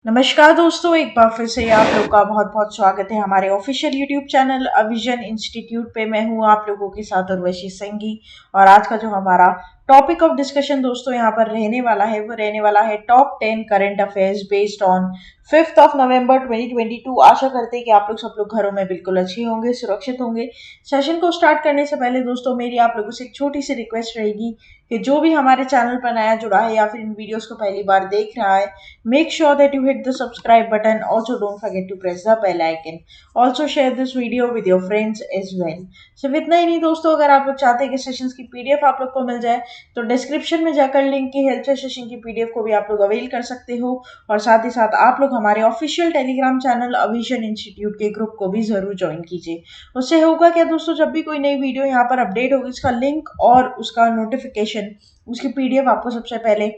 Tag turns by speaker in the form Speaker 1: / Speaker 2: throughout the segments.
Speaker 1: नमस्कार दोस्तों, एक बार फिर से आप लोग का बहुत बहुत स्वागत है हमारे ऑफिशियल यूट्यूब चैनल अविजन इंस्टीट्यूट पे। मैं हूँ आप लोगों के साथ उर्वशी सिंघी। और आज का जो हमारा टॉपिक ऑफ डिस्कशन दोस्तों यहाँ पर रहने वाला है वो रहने वाला है top 10 current affairs based on 5 नवंबर 2022। आशा करते हैं कि आप लोग सब लोग घरों में बिल्कुल अच्छे होंगे, सुरक्षित होंगे। सेशन को स्टार्ट करने से पहले दोस्तों मेरी आप लोगों से एक छोटी सी रिक्वेस्ट रहेगी कि जो भी हमारे चैनल पर नया जुड़ा है या फिर इन वीडियोस को पहली बार देख रहा है, make sure that you hit the subscribe button. Also don't forget to press the bell icon. Also share this video with your friends as well. सिर्फ इतना ही नहीं दोस्तों, अगर आप लोग चाहते हैं कि सेशंस की पीडीएफ आप लोग को मिल जाए तो डिस्क्रिप्शन में जाकर लिंक की हेल्प से सेशन की पीडीएफ को भी आप लोग अवेल कर सकते हो। और साथ ही साथ आप लोग हमारे ऑफिशियल टेलीग्राम चैनल अविजन इंस्टीट्यूट के ग्रुप को भी जरूर ज्वाइन कीजिए। उससे होगा क्या दोस्तों, जब भी कोई नई वीडियो यहाँ पर अपडेट होगी उसका लिंक और उसका नोटिफिकेशन, उसकी पीडीएफ आपको सबसे पहले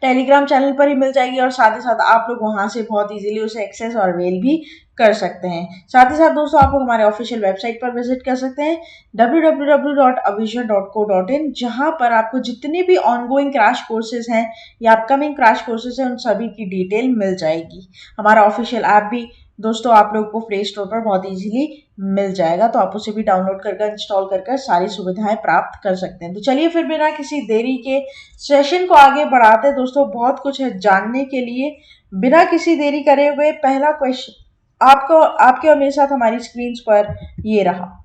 Speaker 1: टेलीग्राम चैनल पर ही मिल जाएगी। और साथ ही साथ आप लोग वहां से बहुत इजीली उसे एक्सेस और अवेल भी कर सकते हैं। साथ ही साथ दोस्तों आप लोग हमारे ऑफिशियल वेबसाइट पर विजिट कर सकते हैं www.avision.co.in, जहां पर आपको जितने भी ऑनगोइंग क्रैश कोर्सेज हैं या अपकमिंग क्रैश कोर्सेज हैं उन सभी की डिटेल मिल जाएगी। हमारा ऑफिशियल ऐप भी दोस्तों आप लोग को प्ले स्टोर पर बहुत इजीली मिल जाएगा, तो आप उसे भी डाउनलोड कर इंस्टॉल कर सारी सुविधाएं प्राप्त कर सकते हैं। तो चलिए फिर बिना किसी देरी के सेशन को आगे बढ़ाते हैं दोस्तों। बहुत कुछ है जानने के लिए। बिना किसी देरी करे हुए पहला क्वेश्चन आपको आपके और मेरे साथ हमारी स्क्रीन पर ये रहा।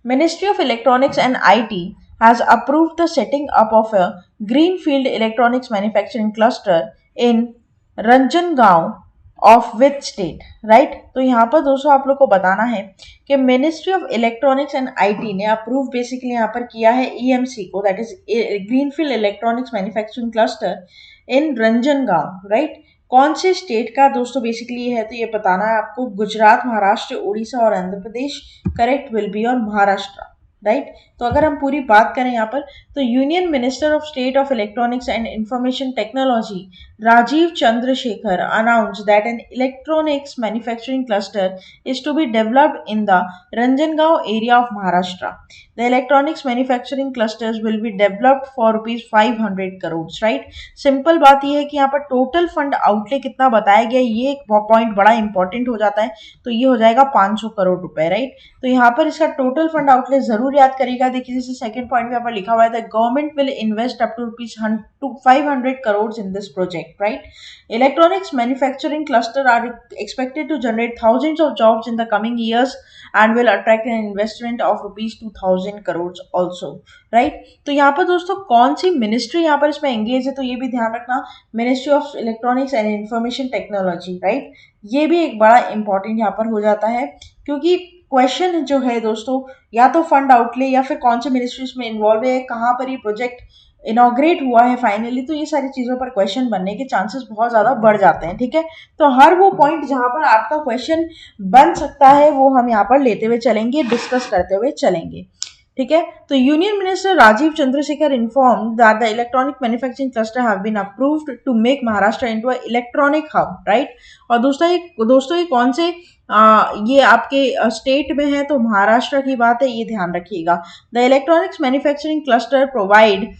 Speaker 1: Ministry of Electronics and IT has approved the setting up of a greenfield electronics manufacturing cluster in Ranjangaon of which state, right. तो यहाँ पर दोस्तों आप लोग को बताना है कि ministry of electronics and IT ने अप्रूव बेसिकली यहाँ पर किया है ईएमसी को, that is greenfield electronics manufacturing cluster in Ranjangaon, right. कौन से स्टेट का दोस्तों बेसिकली है तो ये बताना है आपको। गुजरात, महाराष्ट्र, उड़ीसा और Andhra Pradesh. Correct will be on Maharashtra, right. तो अगर हम पूरी बात करें यहाँ पर तो union minister of state of electronics and information technology Rajeev Chandrasekhar announced that an electronics manufacturing cluster is to be developed in the Ranjangaon area of Maharashtra. The electronics manufacturing clusters will be developed for rupees 500 crores, right? Simple बात यह है कि यहाँ पर total fund outlay कितना बताया गया, ये एक पॉइंट बड़ा इंपॉर्टेंट हो जाता है। तो ये हो जाएगा 500 करोड़ रुपए, राइट। तो यहाँ पर इसका टोटल फंड आउटले जरूर याद करेगा। देखिए जैसे सेकंड पॉइंट में यहाँ पर लिखा हुआ है government will invest up to rupees 500 crore in this project, right? Electronics manufacturing cluster are expected to generate thousands of jobs in the coming years and will attract an investment of rupees 2000 crores also, right? तो यहाँ पर दोस्तों कौन सी ministry यहाँ पर इसमें engage है तो ये भी ध्यान रखना, ministry of electronics and information technology, right. ये भी एक बड़ा इंपॉर्टेंट यहाँ पर हो जाता है क्योंकि क्वेश्चन जो है दोस्तों या तो फंड आउटले या फिर कौन से मिनिस्ट्रीज में इन्वॉल्व है, कहाँ पर ये प्रोजेक्ट इनॉग्रेट हुआ है फाइनली, तो ये सारी चीजों पर क्वेश्चन बनने के चांसेस बहुत ज्यादा बढ़ जाते हैं, ठीक है। तो हर वो पॉइंट जहां पर आपका क्वेश्चन बन सकता है वो हम यहाँ पर लेते हुए चलेंगे, डिस्कस करते हुए चलेंगे, ठीक है। तो union minister Rajeev Chandrasekhar informed that the electronic manufacturing cluster have been approved to make Maharashtra into a electronic hub, right. और दोस्तों ये कौन से ये आपके स्टेट में है तो महाराष्ट्र की बात है, ये ध्यान रखिएगा। The electronics manufacturing cluster provide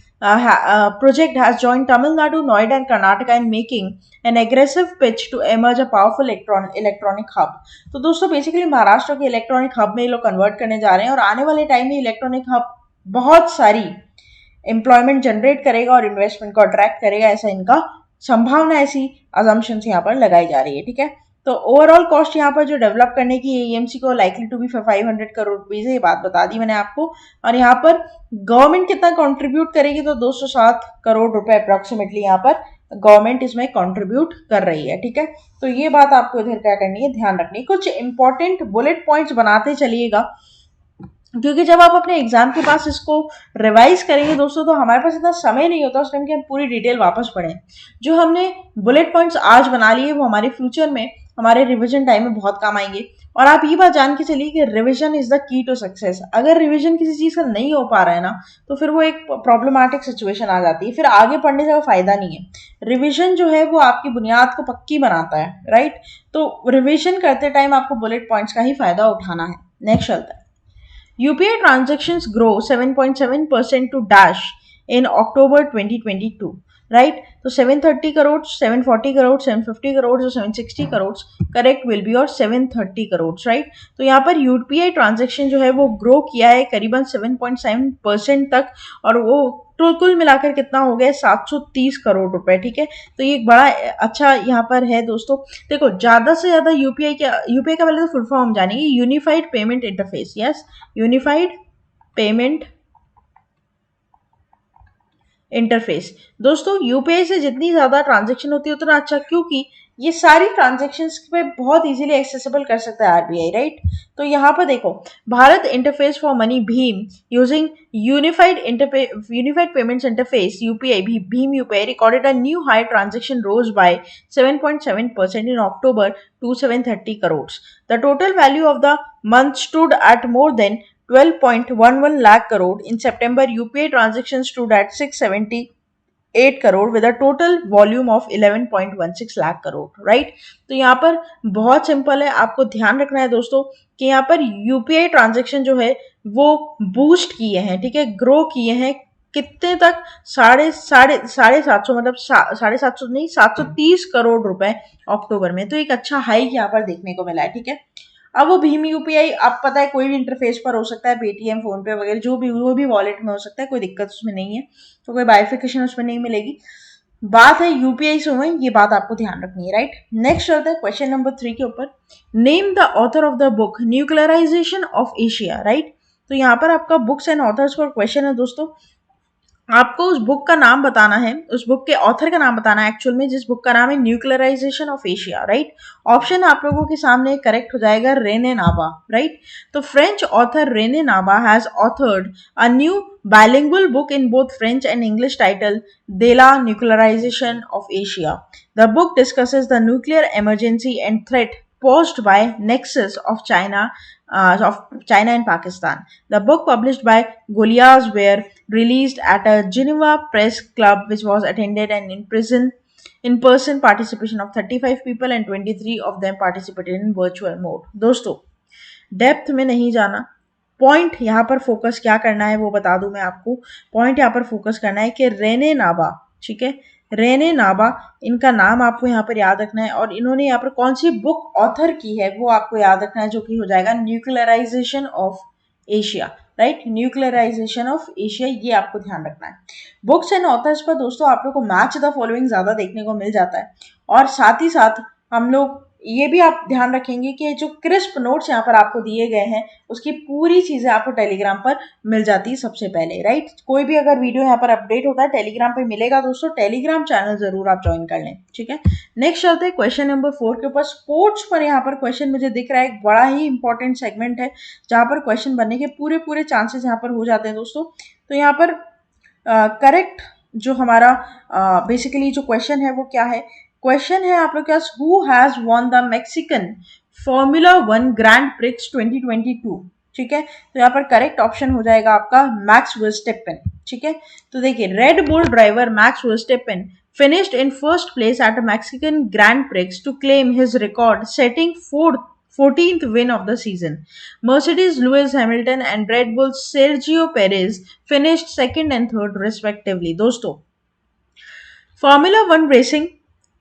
Speaker 1: project has joined Tamil Nadu, Noida and Karnataka in making an aggressive pitch to emerge a powerful electronic hub. तो दोस्तों बेसिकली महाराष्ट्र के इलेक्ट्रॉनिक हब में ये लोग कन्वर्ट करने जा रहे हैं और आने वाले टाइम में इलेक्ट्रॉनिक हब बहुत सारी एम्प्लॉयमेंट जनरेट करेगा और इन्वेस्टमेंट को अट्रैक्ट करेगा, ऐसा इनका संभावना, ऐसी अजम्पशंस यहाँ पर लगाई जा रही है, ठीक है। तो ओवरऑल कॉस्ट यहाँ पर जो डेवलप करने की ईएमसी को likely to be 500 crore rupees है, ये बात बता दी मैंने आपको। और यहाँ पर गवर्नमेंट कितना कंट्रीब्यूट करेगी तो 207 करोड़ रुपए अप्रोक्सीमेटली यहाँ पर गवर्नमेंट इसमें कंट्रीब्यूट कर रही है, ठीक है। तो ये बात आपको इधर क्या करनी है, ध्यान रखनी है। कुछ इंपॉर्टेंट बुलेट पॉइंट्स बनाते चलिएगा क्योंकि जब आप अपने एग्जाम के पास इसको रिवाइज करेंगे दोस्तों तो हमारे पास इतना समय नहीं होता उस टाइम कि हम पूरी डिटेल वापस पढ़ें। जो हमने बुलेट पॉइंट्स आज बना लिए वो हमारे फ्यूचर में हमारे रिवीजन टाइम में बहुत काम आएंगे। और आप ये बात जान के चलिए कि revision is the key to success. अगर रिवीजन किसी चीज का नहीं हो पा रहा है ना तो फिर वो एक प्रॉब्लमैटिक सिचुएशन आ जाती है, फिर आगे पढ़ने से फायदा नहीं है। रिवीजन जो है वो आपकी बुनियाद को पक्की बनाता है, राइट। तो रिवीजन करते टाइम आपको बुलेट पॉइंट्स का ही फायदा उठाना है। नेक्स्ट चलता है, UPI transactions grow 7.7% to dash in October 2022, right. तो 730 करोड़, 740 करोड़, 750 करोड़ और 760 करोड़, करेक्ट विल बी और 730 करोड़, राइट। तो यहाँ पर यूपीआई ट्रांजेक्शन जो है वो ग्रो किया है करीबन 7.7% तक, और वो तो कुल मिलाकर कितना हो गया, 730 करोड़ रुपए, ठीक है। तो ये एक बड़ा अच्छा यहाँ पर है दोस्तों। देखो ज्यादा से ज्यादा यूपीआई का पहले तो फुल फॉर्म जानेंगे, unified payment interface, yes, unified payment interface. दोस्तों यूपीआई से जितनी ज्यादा ट्रांजेक्शन होती है उतना अच्छा, क्योंकि ये सारी ट्रांजेक्शन्स पे बहुत इजीली एक्सेसिबल कर सकता है आरबीआई, राइट। तो यहाँ पर देखो, Bharat interface for money Bhim using unified payments interface UPI Bhim UPI recorded a new high transaction rose bye 7.7% in October to 730 crores. The total value of the month stood at more than 12.11 lakh crore. In September, UPI transactions stood at 678 crore with a total volume of 11.16 lakh crore, right? तो यहाँ पर बहुत simple है, आपको ध्यान रखना है दोस्तों कि यहाँ पर यूपीआई ट्रांजेक्शन जो है वो बूस्ट किए हैं, ठीक है, ग्रो किए हैं कितने तक, साढ़े सात सौ, मतलब 750 नहीं, 730 करोड़ रुपए अक्टूबर में। तो एक अच्छा हाइक यहाँ पर देखने को मिला है, ठीक है। अब वो भीम यूपीआई, आप पता है कोई भी इंटरफेस पर हो सकता है, पेटीएम, फोन पे वगैरह जो भी, वो भी वॉलेट में हो सकता है, कोई दिक्कत उसमें नहीं है, तो कोई बाइफिकेशन उसमें नहीं मिलेगी। बात है यूपीआई से हुई, ये बात आपको ध्यान रखनी है, राइट। नेक्स्ट चलता है क्वेश्चन नंबर 3 के ऊपर। Name the author of the book nuclearization of Asia, right. तो यहाँ पर आपका बुक्स एंड ऑथर्स पर क्वेश्चन है दोस्तों। आपको उस बुक का नाम बताना है, उस बुक के ऑथर का नाम बताना है एक्चुअल में, जिस बुक का नाम है nuclearization of Asia, right. Option आप लोगों के सामने करेक्ट हो जाएगा रेने नाबा, राइट। तो French author Rene Naba has authored a new bilingual book in both French and English titled De la Nuclearization of Asia. The book discusses the nuclear emergency and threat posed by nexus of China and Pakistan. The book, published by Goliath, were released at a Geneva Press Club, which was attended and in person participation of 35 people and 23 of them participated in virtual mode. दोस्तों depth में नहीं जाना, point यहाँ पर focus क्या करना है वो बता दूं मैं आपको। पॉइंट यहाँ पर फोकस करना है कि रेने नाबा, ठीक है, रेने नाबा, इनका नाम आपको यहाँ पर याद रखना है, और इन्होंने यहाँ पर कौन सी बुक ऑथर की है वो आपको याद रखना है, जो कि हो जाएगा nuclearization of Asia, right, nuclearization of Asia, ये आपको ध्यान रखना है। बुक्स एंड ऑथर्स पर दोस्तों आप लोग को मैच द फॉलोइंग ज्यादा देखने को मिल जाता है, और साथ ही साथ हम लोग ये भी आप ध्यान रखेंगे कि जो क्रिस्प नोट्स यहाँ पर आपको दिए गए हैं उसकी पूरी चीजें आपको टेलीग्राम पर मिल जाती है सबसे पहले, राइट। कोई भी अगर वीडियो यहाँ पर अपडेट होता है टेलीग्राम पे मिलेगा दोस्तों, टेलीग्राम चैनल जरूर आप ज्वाइन कर लें, ठीक है। नेक्स्ट चलते हैं क्वेश्चन नंबर 4 के ऊपर। स्पोर्ट्स पर यहाँ पर क्वेश्चन मुझे दिख रहा है, एक बड़ा ही इंपॉर्टेंट सेगमेंट है जहाँ पर क्वेश्चन बनने के पूरे चांसेस यहाँ पर हो जाते हैं दोस्तों। तो यहाँ पर करेक्ट जो हमारा बेसिकली जो क्वेश्चन है वो क्या है, क्वेश्चन है आप लोग के पास, who has won the Mexican formula 1 grand prix 2022, ठीक है। तो यहाँ पर करेक्ट ऑप्शन हो जाएगा आपका मैक्स वर्स्टेपेन, ठीक है। तो देखिए Red Bull driver Max Verstappen finished in first place at a Mexican Grand Prix to claim his record setting 14th win of the season. Mercedes Lewis Hamilton and Red Bull Sergio Perez finished second and third respectively. दोस्तों formula 1 racing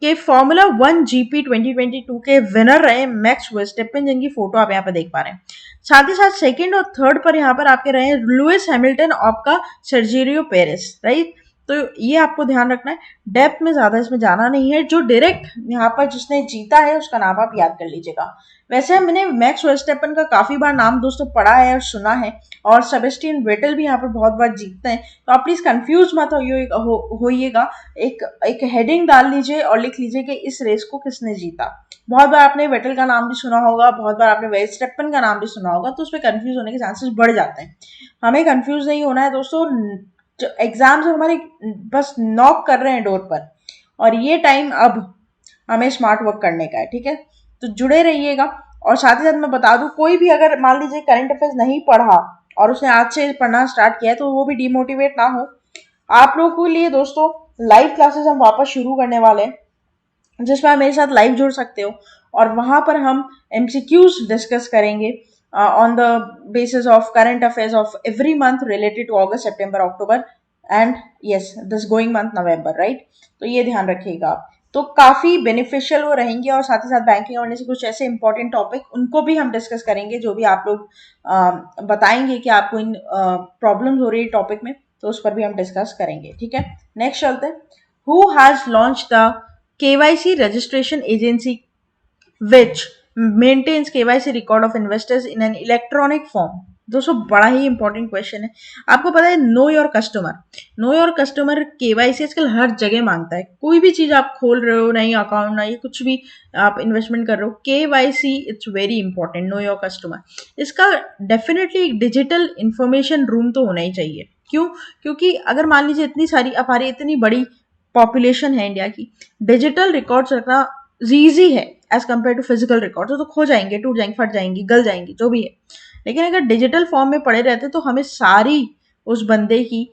Speaker 1: के formula 1 GP 2022 के winner रहे max वर्स्टेपेन, जिनकी photo आप यहाँ पर देख पा रहे हैं। साथ ही साथ सेकंड और थर्ड पर यहाँ पर आपके रहे लुइस हैमिल्टन और आपका सर्जियो पेरेस, राइट। तो ये आपको ध्यान रखना है, डेप्थ में ज्यादा इसमें जाना नहीं है, जो डायरेक्ट यहाँ पर जिसने जीता है उसका नाम आप याद कर लीजिएगा। वैसे मैंने मैक्स वर्स्टेपेन का काफी बार नाम दोस्तों पढ़ा है और सुना है, और सेबेस्टियन वेटल भी यहाँ पर बहुत बार जीतते हैं, तो आप प्लीज कंफ्यूज मत होइएगा। एक हेडिंग डाल लीजिए और लिख लीजिए कि इस रेस को किसने जीता। बहुत बार आपने वेटल का नाम भी सुना होगा, बहुत बार आपने वर्स्टेपेन का नाम भी सुना होगा, तो उसमें कंफ्यूज होने के चांसेस बढ़ जाते हैं। हमें कंफ्यूज नहीं होना है दोस्तों, एग्जाम्स हमारे बस नॉक कर रहे हैं डोर पर, और ये टाइम अब हमें स्मार्ट वर्क करने का है, ठीक है। तो जुड़े रहिएगा, और साथ ही साथ मैं बता दूं, कोई भी अगर मान लीजिए करंट अफेयर्स नहीं पढ़ा और उसने आज से पढ़ना स्टार्ट किया है तो वो भी डिमोटिवेट ना हो। आप लोगों के लिए दोस्तों लाइव क्लासेस हम वापस शुरू करने वाले हैं, जिसमें आप मेरे साथ लाइव जुड़ सकते हो, और वहां पर हम एमसीक्यूज डिस्कस करेंगे on the basis of current affairs of every month related to August, September, October and yes this going month November, right. तो ये ध्यान रखिएगा आप। तो काफी बेनिफिशियल वो रहेंगे, और साथ ही साथ बैंकिंग अवेयरनेस से कुछ ऐसे इंपॉर्टेंट टॉपिक उनको भी हम डिस्कस करेंगे, जो भी आप लोग बताएंगे कि आपको इन प्रॉब्लम्स हो रही है टॉपिक में, तो उस पर भी हम डिस्कस करेंगे, ठीक है। नेक्स्ट चलते हैं। Who has launch the KYC registration agency which maintains KYC record of investors in an electronic form। दोस्तों बड़ा ही इंपॉर्टेंट क्वेश्चन है। आपको पता है know your customer, know your customer KYC आजकल हर जगह मांगता है। कोई भी चीज आप खोल रहे हो, नई अकाउंट, नई कुछ भी आप इन्वेस्टमेंट कर रहे हो, KYC it's very important, know your customer. इसका डेफिनेटली एक डिजिटल इंफॉर्मेशन रूम तो होना ही चाहिए। क्यों? क्योंकि अगर मान लीजिए इतनी सारी हमारी इतनी बड़ी पॉपुलेशन है इंडिया की, डिजिटल रिकॉर्ड्स रखना ईजी है as compare to physical record. तो खो जाएंगे, टूट जाएंगे, फट जाएंगी, गल जाएंगी, जो भी है। लेकिन अगर डिजिटल फॉर्म में पड़े रहते तो हमें सारी उस बंदे की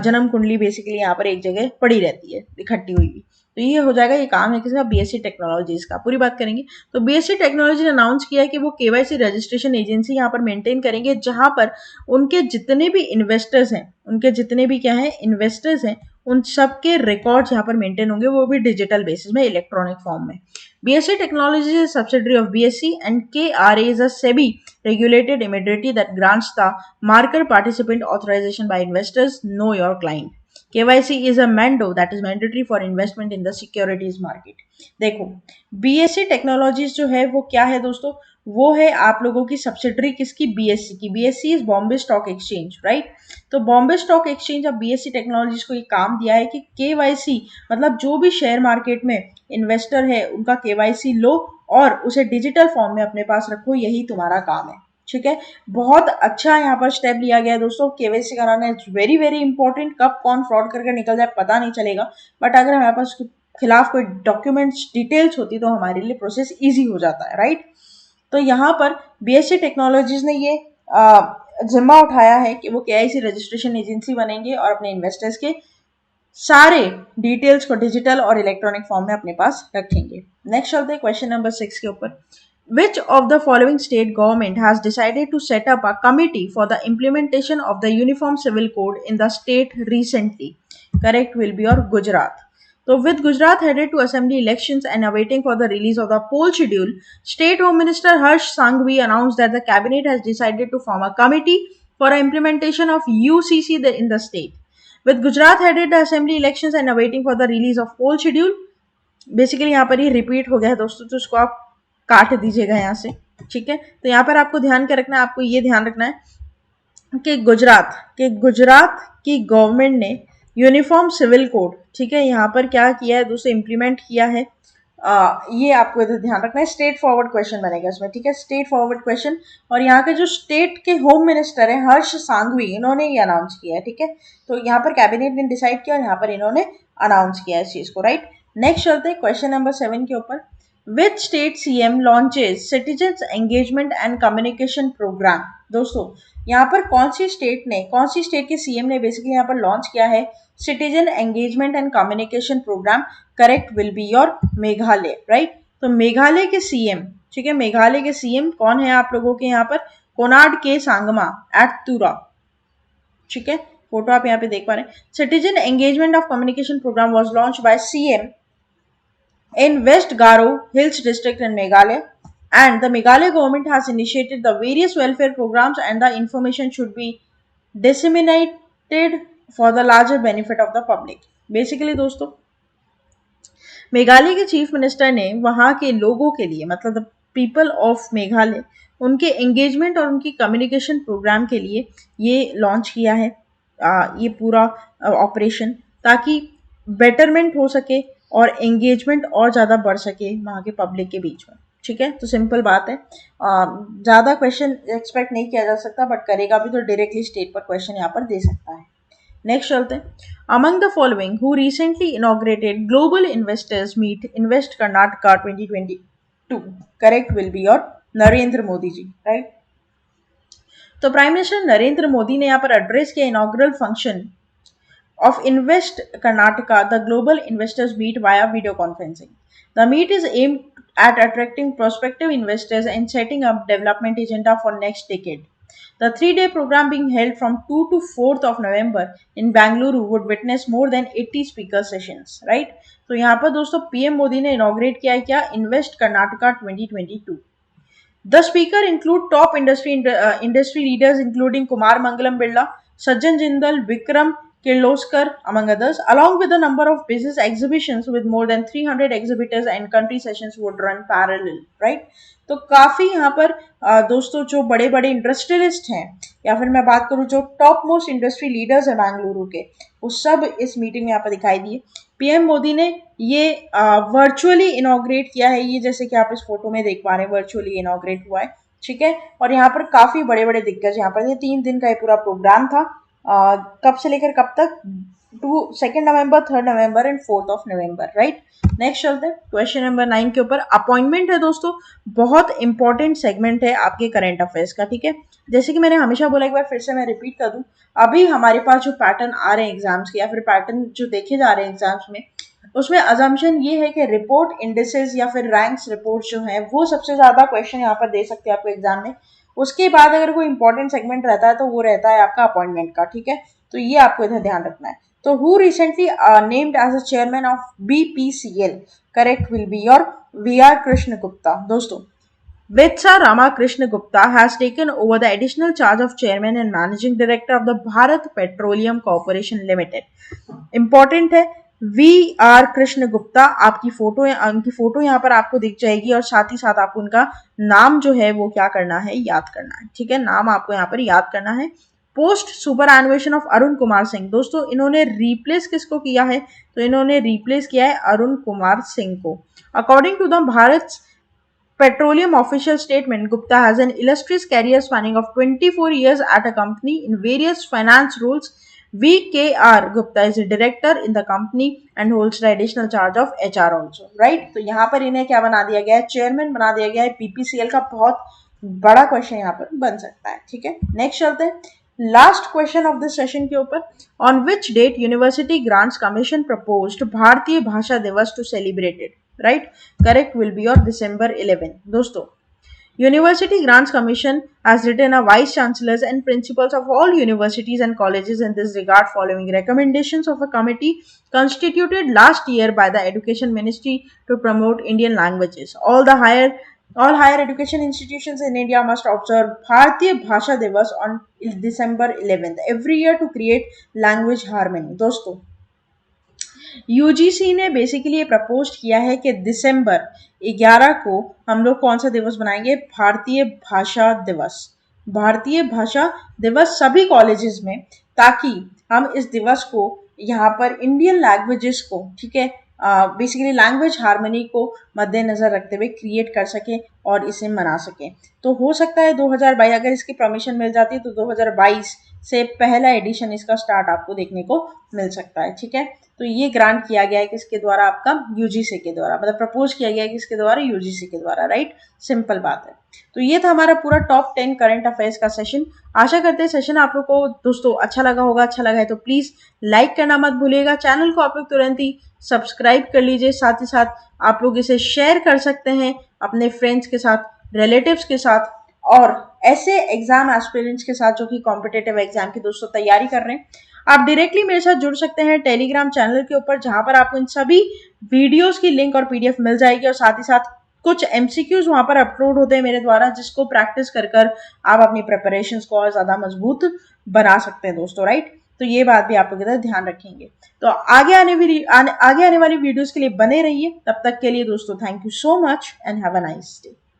Speaker 1: जन्म कुंडली बेसिकली यहाँ पर एक जगह पड़ी रहती है, इकट्ठी हुई हुई। तो ये हो जाएगा, ये काम है किसका, बीएससी टेक्नोलॉजीज का। पूरी बात करेंगे। तो बीएससी टेक्नोलॉजी ने अनाउंस किया है कि वो केवाईसी रजिस्ट्रेशन एजेंसी यहाँ पर मेंटेन करेंगे, जहां पर उनके जितने भी इन्वेस्टर्स हैं, उनके जितने भी क्या है इन्वेस्टर्स हैं, उन सबके रिकॉर्ड्स यहाँ पर मेंटेन होंगे, वो भी डिजिटल बेसिस में, इलेक्ट्रॉनिक फॉर्म में। BSE Technologies is a subsidiary of BSE, and KRA is a SEBI regulated entity that grants the market participant authorization by investors. Know your client. KYC is a mando that is mandatory for investment in the securities market। देखो BSE technologies जो है वो क्या है दोस्तों, वो है आप लोगों की सब्सिडरी किसकी, बीएससी की। BSc is Bombay stock exchange, right. तो बॉम्बे स्टॉक एक्सचेंज अब बीएससी टेक्नोलॉजीज को ये काम दिया है कि केवाईसी मतलब जो भी शेयर मार्केट में इन्वेस्टर है उनका केवाईसी लो और उसे डिजिटल फॉर्म में अपने पास रखो, यही तुम्हारा काम है, ठीक है। बहुत अच्छा यहाँ पर स्टेप लिया गया है दोस्तों, केवाईसी कराना इट्स वेरी वेरी इंपॉर्टेंट। कब कौन फ्रॉड करके निकल जाए पता नहीं चलेगा, बट अगर हमारे पास खिलाफ कोई डॉक्यूमेंट्स डिटेल्स होती तो हमारे लिए प्रोसेस इजी हो जाता है, राइट। तो यहाँ पर बीएससी टेक्नोलॉजीज ने ये जिम्मा उठाया है कि वो केआईसी रजिस्ट्रेशन एजेंसी बनेंगे और अपने इन्वेस्टर्स के सारे डिटेल्स को डिजिटल और इलेक्ट्रॉनिक फॉर्म में अपने पास रखेंगे। नेक्स्ट चलते हैं क्वेश्चन नंबर 6 के ऊपर। Which of the following state government has decided to set up a committee for the implementation of the Uniform Civil Code in the state recently? Correct will be your Gujarat. So with Gujarat headed to assembly elections and awaiting for the release of the poll schedule, State Home Minister Harsh Sanghvi announced that the cabinet has decided to form a committee for implementation of UCC in the state. With Gujarat headed the assembly elections and awaiting for the release of poll schedule, basically यहाँ पर ये repeat हो गया है दोस्तों, तो इसको आप काट दीजिएगा यहाँ से, ठीक है। तो यहाँ पर आपको ध्यान क्या रखना है, आपको ये ध्यान रखना है कि गुजरात की गवर्नमेंट ने यूनिफॉर्म सिविल कोड, ठीक है, यहाँ पर क्या किया है दोस्तों, इम्प्लीमेंट किया है। ये आपको इधर ध्यान रखना है, स्ट्रेट फॉरवर्ड क्वेश्चन बनेगा इसमें, ठीक है, स्ट्रेट फॉरवर्ड क्वेश्चन। और यहाँ के जो स्टेट के होम मिनिस्टर है हर्ष सांघवी, इन्होंने ये अनाउंस किया है, ठीक है। तो यहाँ पर कैबिनेट ने डिसाइड किया और यहाँ पर इन्होंने अनाउंस किया इस चीज को, राइट। नेक्स्ट चलते हैं क्वेश्चन नंबर 7 के ऊपर। Which state CM launches citizens engagement and communication programme. दोस्तों यहाँ पर कौन सी स्टेट के सीएम ने बेसिकली यहाँ पर लॉन्च किया है citizen engagement and communication programme? Correct will be your Meghalaya, right. तो मेघालय के सीएम, ठीक है, मेघालय के सीएम कौन है आप लोगों के यहाँ पर, कोनार्ड के सांगमा एट तुरा, ठीक है, फोटो आप यहाँ पे देख पा रहे हैं। Citizen engagement of communication programme was launch by CM in West Garo Hills district in Meghalaya, and the Meghalaya government has initiated the various welfare programs and the information should be disseminated for the larger benefit of the public। Basically दोस्तों मेघालय के chief minister ने वहाँ के लोगों के लिए, मतलब the people of Meghalaya, उनके एंगेजमेंट और उनकी कम्युनिकेशन प्रोग्राम के लिए ये लॉन्च किया है ये पूरा ऑपरेशन, ताकि बेटरमेंट हो सके और एंगेजमेंट और ज़्यादा बढ़ सके वहाँ के पब्लिक के बीच में, ठीक है। तो सिंपल बात है, ज़्यादा क्वेश्चन एक्सपेक्ट नहीं किया जा सकता, बट करेगा भी तो डायरेक्टली स्टेट पर क्वेश्चन यहाँ पर दे सकता है। नेक्स्ट चलते हैं। Among the following who recently inaugurated global investors meet invest Karnataka 2022? Correct will be your Narendra Modi ji, right. तो प्राइम मिनिस्टर नरेंद्र मोदी ने यहाँ पर एड्रेस किया inaugural function of Invest Karnataka, the global investors meet via video conferencing. The meet is aimed at attracting prospective investors and setting up development agenda for next decade. The 3-day program being held from 2 to 4th of November in Bangalore would witness more than 80 speaker sessions, right? तो यहाँ पर दोस्तों PM Modi ने inaugurate किया है क्या, invest Karnataka 2022. The speaker include top industry leaders including Kumar Mangalam Birla, Sajjan Jindal, Vikram Kirloskar, among others, along with a number of business exhibitions with more than 300 exhibitors and country sessions would run parallel, right? तो काफी यहाँ पर दोस्तों जो बड़े बड़े industrialist हैं या फिर मैं बात करूँ जो टॉप मोस्ट इंडस्ट्री लीडर्स हैं बेंगलुरु के, वो सब इस मीटिंग में यहाँ पर दिखाई दिए. पीएम मोदी ने ये वर्चुअली इनॉग्रेट किया है, ये जैसे कि आप इस फोटो में देख पा रहे हैं वर्चुअली इनॉग्रेट हुआ है, ठीक है. और यहाँ पर काफी बड़े बड़े दिग्गज यहाँ पर, ये 3 दिन का ये पूरा प्रोग्राम था. कब से लेकर कब तक, 2 नवंबर, 3 नवंबर एंड 4 नवंबर, राइट. नेक्स्ट चलते हैं क्वेश्चन नंबर 9 के ऊपर. अपॉइंटमेंट है दोस्तों, बहुत इंपॉर्टेंट सेगमेंट है आपके करंट अफेयर्स का, ठीक है. जैसे कि मैंने हमेशा बोला, एक बार फिर से मैं रिपीट कर दूं, अभी हमारे पास जो पैटर्न आ रहे हैं एग्जाम्स के या फिर पैटर्न जो देखे जा रहे हैं एग्जाम्स में, उसमें अजम्पशन ये है कि रिपोर्ट इंडिसेस या फिर रैंक्स रिपोर्ट जो है वो सबसे ज्यादा क्वेश्चन यहाँ पर दे सकते हैं आपको एग्जाम में. उसके बाद अगर कोई इंपॉर्टेंट सेगमेंट रहता है तो वो रहता है आपका अपॉइंटमेंट का, ठीक है. तो ये आपको इधर ध्यान रखना है. तो who recently named as a chairman of BPCL, correct will be your VR Krishna Gupta. दोस्तों, Vitsa Ramakrishna Gupta has taken over the additional charge of chairman and managing director of the Bharat Petroleum Corporation Limited. Important है, VR Krishna Gupta, आपकी photo उनकी photo यहाँ पर आपको दिख जाएगी और साथ ही साथ आपको उनका नाम जो है वो क्या करना है, याद करना है, ठीक है. नाम आपको यहाँ पर याद करना है. Post superannuation of Arun Kumar Singh. दोस्तों इन्होंने रिप्लेस किसको किया है, तो इन्होंने रिप्लेस किया है अरुण कुमार सिंह को. According to the Bharat Petroleum official statement, Gupta has an illustrious career spanning of 24 years at a company in various finance roles. VKR Gupta is a director in the company and holds the additional charge of HR also, right? तो यहाँ पर इन्हें क्या बना दिया गया है, chairman बना दिया गया है. BPCL का बहुत बड़ा क्वेश्चन यहाँ पर बन सकता है, ठीक है. नेक्स्ट चलते हैं last question of this session के ऊपर. On which date University Grants Commission proposed Bharatiya Bhasha Diwas to celebrated, right? Correct will be your December 11. दोस्तों, University Grants Commission has written a vice chancellors and principals of all universities and colleges in this regard following recommendations of a committee constituted last year by the Education Ministry to promote Indian languages. All higher education institutions in India must observe Bharatiya Bhasha Divas on December 11th every year to create language harmony. दोस्तों, UGC ने basically ये propose किया है कि दिसंबर 11 को हम लोग कौन सा दिवस बनाएंगे, भारतीय भाषा दिवस. भारतीय भाषा दिवस सभी कॉलेजेस में, ताकि हम इस दिवस को यहाँ पर इंडियन लैंग्वेजेस को, ठीक है, बेसिकली लैंग्वेज हार्मनी को मद्देनजर रखते हुए क्रिएट कर सके और इसे मना सके. तो हो सकता है 2022, अगर इसकी परमिशन मिल जाती है तो 2022 से पहला एडिशन इसका स्टार्ट आपको देखने को मिल सकता है, ठीक है. तो ये ग्रांट किया गया है किसके द्वारा, आपका यूजीसी के द्वारा, मतलब प्रपोज किया गया है किसके द्वारा, यूजीसी के द्वारा, राइट. सिंपल बात है. तो ये था हमारा पूरा टॉप 10 करंट अफेयर्स का सेशन. आशा करते हैं सेशन आप लोग को दोस्तों अच्छा लगा होगा. अच्छा लगा है तो प्लीज लाइक करना मत भूलिएगा. चैनल को आप लोग तुरंत ही सब्सक्राइब कर लीजिए. साथ ही साथ आप लोग इसे शेयर कर सकते हैं अपने फ्रेंड्स के साथ, रिलेटिव्स के साथ और ऐसे एग्जाम एस्पिरेंट्स के साथ जो कि कॉम्पिटेटिव एग्जाम की दोस्तों तैयारी कर रहे हैं. आप डायरेक्टली मेरे साथ जुड़ सकते हैं टेलीग्राम चैनल के ऊपर, जहां पर आपको इन सभी वीडियोस की लिंक और पीडीएफ मिल जाएगी और साथ ही साथ कुछ एमसीक्यूज वहां पर अपलोड होते हैं मेरे द्वारा, जिसको प्रैक्टिस कर कर आप अपनी प्रिपरेशंस को और ज्यादा मजबूत बना सकते हैं दोस्तों, राइट. तो ये बात भी आप लोग इधर ध्यान रखेंगे. तो आगे आने वाली वीडियोस के लिए बने रहिए. तब तक के लिए दोस्तों thank you so much and have a nice day.